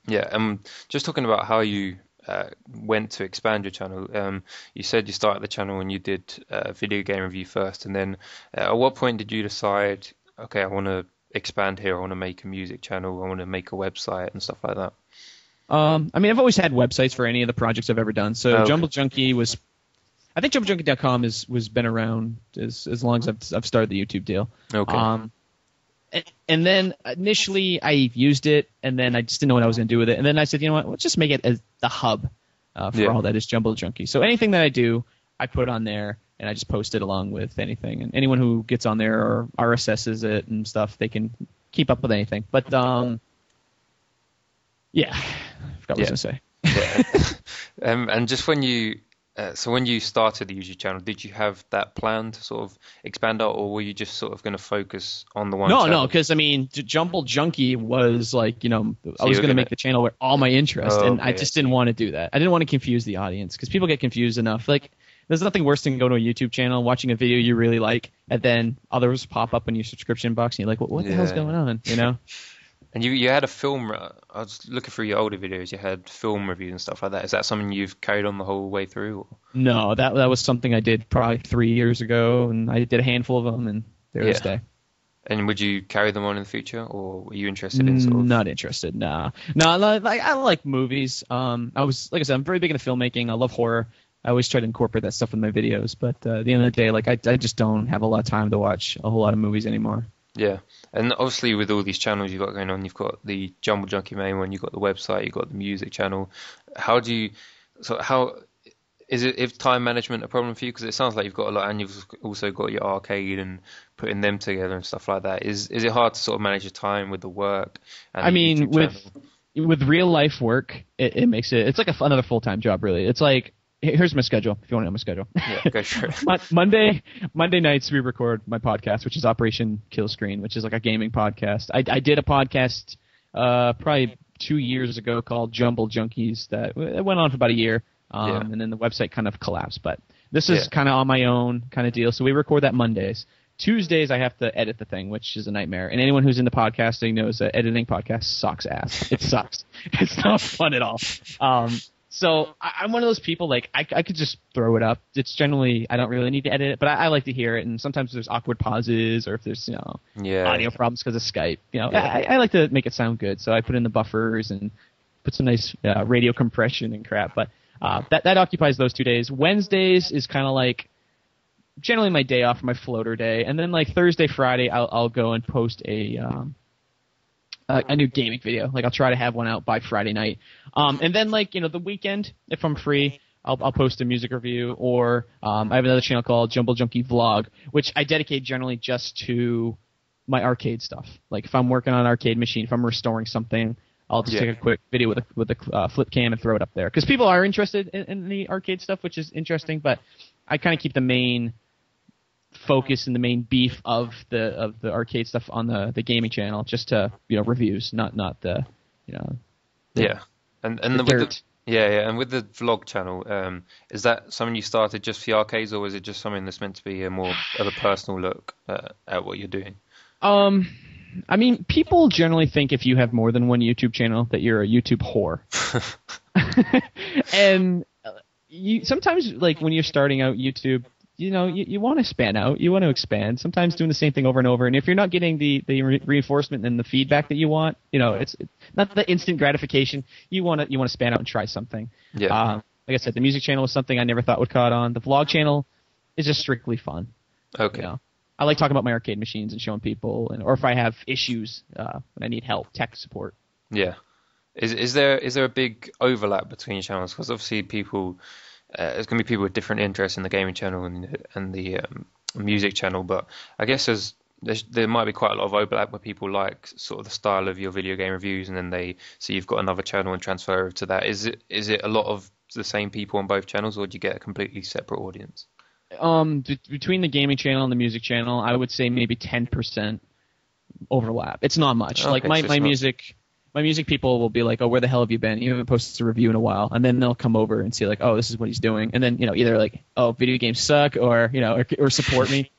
Yeah, just talking about how you went to expand your channel. You said you started the channel and you did video game review first, and then at what point did you decide, okay, I want to expand here, I want to make a music channel, I want to make a website and stuff like that? I mean, I've always had websites for any of the projects I've ever done. So Okay. JumbleJunkie was, I think JumbleJunkie.com was been around as long as I've started the YouTube deal. Okay. And then initially I used it, and then I just didn't know what I was going to do with it. And then I said, you know what, let's just make it as the hub for all that is JumbleJunkie. So anything that I do, I put on there, and I just post it along with anything. And anyone who gets on there or RSSs it and stuff, they can keep up with anything. But yeah, I forgot what I was going to say. Yeah. And just when you started the YouTube channel, did you have that plan to sort of expand out, or were you just sort of going to focus on the one channel? No, because I mean, JumbleJunkie was like, I was going to make the channel where all my interest, and I just didn't want to do that. I didn't want to confuse the audience because people get confused enough. Like, there's nothing worse than going to a YouTube channel, watching a video you really like, and then others pop up in your subscription box, and you're like, what the hell's going on? And you had a film. I was looking through your older videos. You had film reviews and stuff like that. Is that something you've carried on the whole way through? Or? No, that was something I did probably 3 years ago, and I did a handful of them, and they're to stay. And would you carry them on in the future, or were you interested in sort of? Not interested. No. I like movies. I was, like I said, I'm very big into filmmaking. I love horror. I always try to incorporate that stuff in my videos, but at the end of the day, like I just don't have a lot of time to watch a whole lot of movies anymore. Yeah, and obviously with all these channels you've got going on, you've got the JumbleJunkie main one, you've got the website, you've got the music channel. How is time management a problem for you? Because it sounds like you've got a lot, and you've also got your arcade and putting them together and stuff like that. Is it hard to sort of manage your time with the work? And I mean, with real life work, it makes it's like another full-time job, really. It's like, here's my schedule, if you want to know my schedule. Yeah, go for it. Monday nights we record my podcast, which is Operation Kill Screen, which is like a gaming podcast. I did a podcast probably 2 years ago called Jumble Junkies that went on for about a year, and then the website kind of collapsed. But this is kind of on my own kind of deal. So we record that Mondays. Tuesdays I have to edit the thing, which is a nightmare. And anyone who's into podcasting knows that editing podcasts sucks ass. It sucks. It's not fun at all. So I'm one of those people, like, I could just throw it up. It's generally, I don't really need to edit it, but I like to hear it. And sometimes there's awkward pauses, or if there's, audio problems because of Skype. I like to make it sound good. So I put in the buffers and put some nice radio compression and crap. But that occupies those 2 days. Wednesdays is kind of like generally my day off, my floater day. And then like Thursday, Friday, I'll go and post a new gaming video. Like, I'll try to have one out by Friday night. And then, like, the weekend, if I'm free, I'll post a music review, or I have another channel called JumbleJunkie Vlog, which I dedicate generally just to my arcade stuff. Like, if I'm working on an arcade machine, if I'm restoring something, I'll just take a quick video with a flip cam and throw it up there. Because people are interested in the arcade stuff, which is interesting, but I kind of keep the main focus and the main beef of the arcade stuff on the gaming channel, just to reviews, not the and with the vlog channel, is that something you started just for the arcades, or is it just something that's meant to be a more of a personal look at what you're doing? I mean, people generally think if you have more than one YouTube channel that you're a YouTube whore. And sometimes, like, when you're starting out YouTube, you want to span out. You want to expand. Sometimes doing the same thing over and over. And if you're not getting the reinforcement and the feedback that you want, it's not the instant gratification. You want to span out and try something. Yeah. Like I said, the music channel was something I never thought would caught on. The vlog channel is just strictly fun. Okay. I like talking about my arcade machines and showing people, or if I have issues when I need help, tech support. Yeah. Is there a big overlap between your channels? Because obviously people. There's going to be people with different interests in the gaming channel and the music channel, but I guess there might be quite a lot of overlap where people like sort of the style of your video game reviews, and then they see you've got another channel and transfer over to that. Is it a lot of the same people on both channels, or do you get a completely separate audience? Between the gaming channel and the music channel, I would say maybe 10% overlap. It's not much. Okay, like my music. My music people will be like, "Oh, where the hell have you been? You haven't posted a review in a while." And then they'll come over and see, like, "Oh, this is what he's doing." And then either like, "Oh, video games suck," or or support me.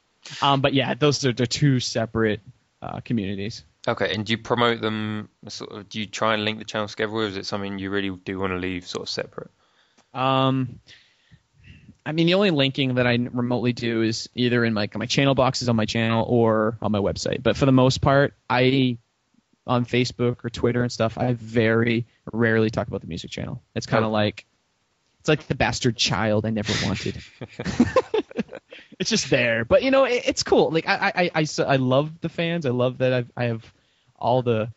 But yeah, those are two separate communities. Okay, and do you promote them sort of, do you try and link the channels together, or is it something you really do want to leave sort of separate? Um, I mean, the only linking that I remotely do is either in my channel boxes on my channel or on my website. But for the most part, I on Facebook or Twitter and stuff, I very rarely talk about the music channel. It's kind of Oh, like it's like the bastard child I never wanted. It's just there, but it's cool. Like I love the fans. I love that I have all the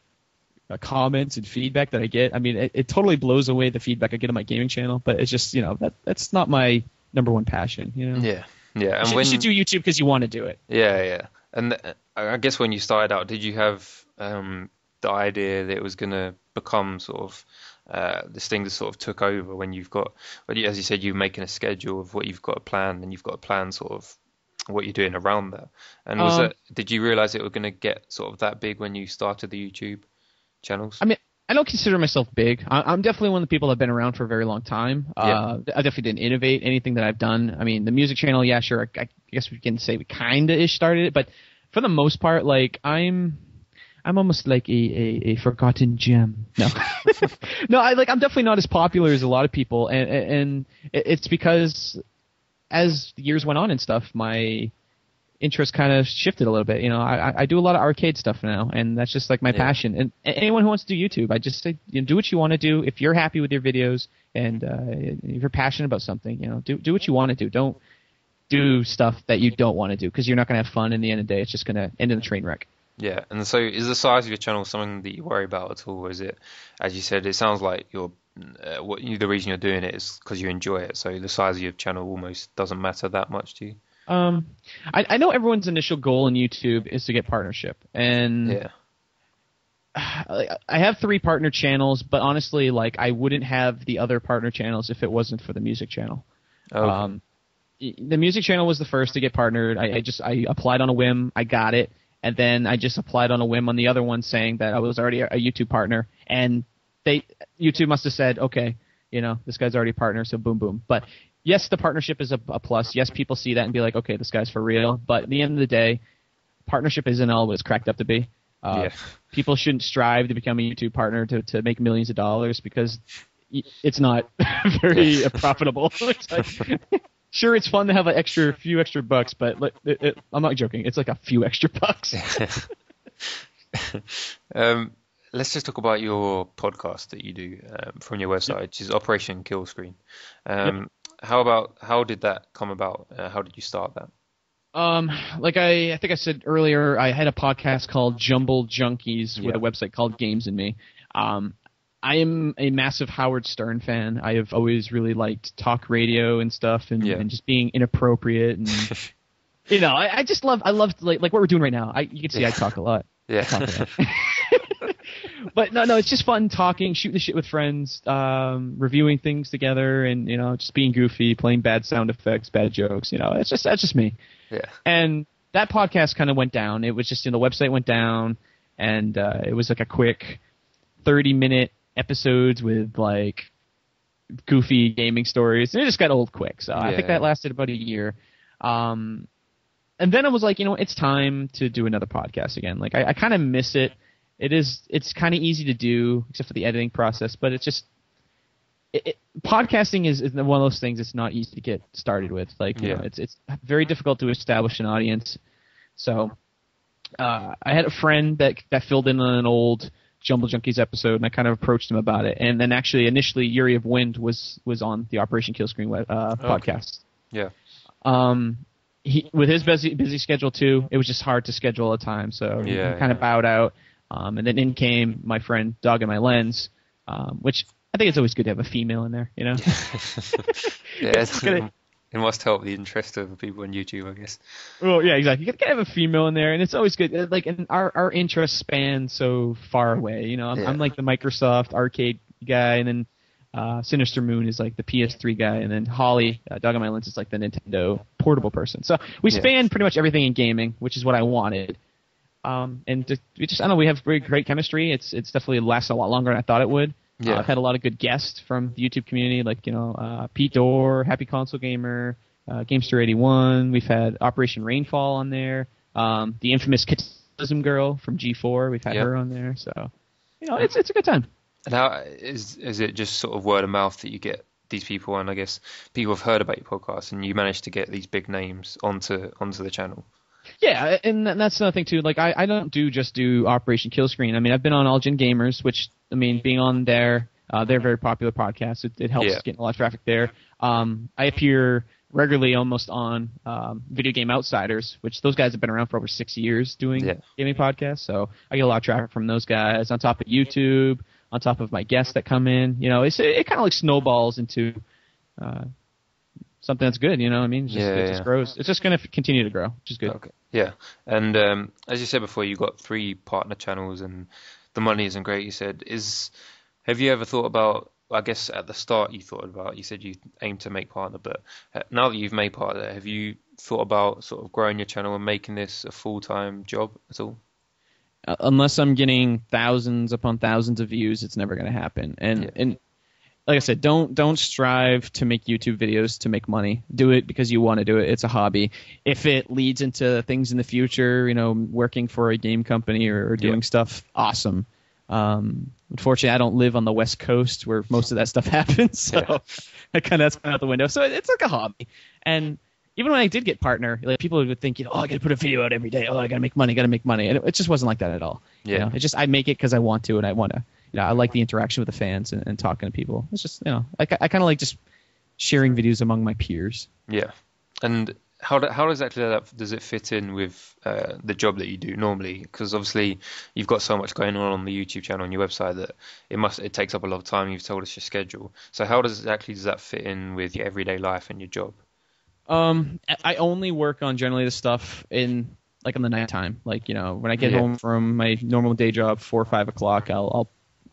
comments and feedback that I get. I mean, it totally blows away the feedback I get on my gaming channel. But it's just that's not my number one passion. yeah, yeah. You And should do YouTube because you want to do it. yeah, yeah. And I guess when you started out, did you have the idea that it was going to become sort of this thing that sort of took over when you've got, as you said, you're making a schedule of what you've got to plan, and you've got to plan sort of what you're doing around that. And did you realize it was going to get sort of that big when you started the YouTube channels? I mean, I don't consider myself big. I'm definitely one of the people that've been around for a very long time. Yeah. I definitely didn't innovate anything that I've done. I mean, the music channel, yeah, sure. I guess we can say we kind of ish started it, but for the most part, like I'm almost like a forgotten gem. No, no, I'm definitely not as popular as a lot of people, and it's because as the years went on and stuff, my interest kind of shifted a little bit. I do a lot of arcade stuff now, and that's just like my Yeah. passion. And anyone who wants to do YouTube, I just say, do what you want to do. If you're happy with your videos and if you're passionate about something, do what you want to do. Don't do stuff that you don't want to do because you're not going to have fun. In the end of the day, it's just going to end in a train wreck. Yeah. And so is the size of your channel something that you worry about at all? Or is it, as you said, it sounds like the reason you're doing it is because you enjoy it. So the size of your channel almost doesn't matter that much to you. Um, I know everyone's initial goal in YouTube is to get partnership, and Yeah. I have 3 partner channels, but honestly, like I wouldn't have the other partner channels if it wasn't for the music channel. Okay. The music channel was the first to get partnered. I applied on a whim, I got it, and then I just applied on a whim on the other one saying that I was already a YouTube partner, and YouTube must have said, okay, this guy's already a partner, so boom, boom. But yes, the partnership is a plus. Yes, people see that and be like, okay, this guy's for real. But at the end of the day, partnership isn't all it's cracked up to be. Yeah. People shouldn't strive to become a YouTube partner to make millions of dollars because it's not very profitable. It's like, sure, it's fun to have few extra bucks, but I'm not joking. It's like a few extra bucks. Let's just talk about your podcast that you do from your website, which is Operation Kill Screen. Yep. How did that come about? How did you start that? Like I think I said earlier, I had a podcast called JumbleJunkies with Yeah. a website called Games and Me. I am a massive Howard Stern fan. I have always really liked talk radio and stuff, and, Yeah. and just being inappropriate, and I just love like what we're doing right now. You can see I talk a lot. Yeah. Talk a lot. But no, it's just fun talking, shooting the shit with friends, reviewing things together, and just being goofy, playing bad sound effects, bad jokes. That's just me. Yeah. And that podcast kind of went down. It was just the website went down, and it was like a quick 30-minute episodes with like goofy gaming stories, and it just got old quick. So I think Yeah. that lasted about a year. And then I was like, it's time to do another podcast again. Like I kind of miss it. It's kind of easy to do, except for the editing process. But it's just podcasting is one of those things. It's not easy to get started with. Like it's very difficult to establish an audience. So I had a friend that filled in on an old Jumble Junkies episode, and I kind of approached him about it. And then actually, initially, Yuri of Wind was on the Operation Kill Screen podcast. Yeah. He with his busy schedule too, it was just hard to schedule a time, so he kind of bowed out. And then in came my friend Dog and My Lens, which I think it's always good to have a female in there, Yeah, it must help the interest of people on YouTube, I guess. Well, yeah, exactly. You gotta have a female in there, and it's always good. Like, and our interests span so far away. I'm like the Microsoft arcade guy, and then Sinister Moon is like the PS3 guy, and then Holly, Dog on My Lens, is like the Nintendo portable person. So we span pretty much everything in gaming, which is what I wanted. And we just I don't know, we have very great chemistry. It's definitely lasted a lot longer than I thought it would. Yeah. I've had a lot of good guests from the YouTube community, like Pete Dorr, Happy Console Gamer, Gamester81. We've had Operation Rainfall on there. The infamous Prism Girl from G4. We've had Yeah. her on there, so it's a good time. And how is it just sort of word of mouth that you get these people on? I guess people have heard about your podcast, and you managed to get these big names onto the channel. Yeah, and that's another thing too. Like I don't just do Operation Killscreen. I mean, I've been on All Gen Gamers, which I mean, being on there, they're a very popular podcast. It helps get a lot of traffic there. I appear regularly almost on Video Game Outsiders, which those guys have been around for over 6 years doing gaming podcasts. So I get a lot of traffic from those guys. On top of YouTube, on top of my guests that come in, it kind of like snowballs into something that's good. You know what I mean? It just grows. It's just going to continue to grow, which is good. Okay. Yeah. And as you said before, you got 3 partner channels, and the money isn't great. You said, have you ever thought about? I guess at the start you said you aim to make partner, but now that you've made partner, have you thought about sort of growing your channel and making this a full-time job at all? Unless I'm getting thousands upon thousands of views, it's never going to happen. And like I said, don't strive to make YouTube videos to make money. Do it because you want to do it. It's a hobby. If it leads into things in the future, working for a game company or doing stuff, awesome. Unfortunately, I don't live on the West Coast where most of that stuff happens, so that's kind of out the window. So it's like a hobby. And even when I did get partner, like people would think, I got to put a video out every day. Oh, I got to make money. And it just wasn't like that at all. Yeah. It's just I make it because I want to, and I want to. I like the interaction with the fans and talking to people. It's just I kind of like just sharing videos among my peers. Yeah. And how exactly does it fit in with the job that you do normally? Because obviously you've got so much going on the YouTube channel and your website that it takes up a lot of time. You've told us your schedule. So how does that fit in with your everyday life and your job? I only work on generally the stuff in the nighttime. Like when I get home from my normal day job, 4 or 5 o'clock, I'll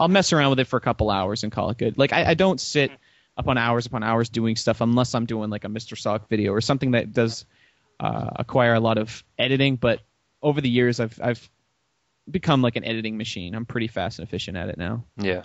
mess around with it for a couple hours and call it good. Like I don't sit upon hours doing stuff unless I'm doing like a Mr. Sock video or something that does acquire a lot of editing. But over the years, I've become like an editing machine. I'm pretty fast and efficient at it now. Yeah.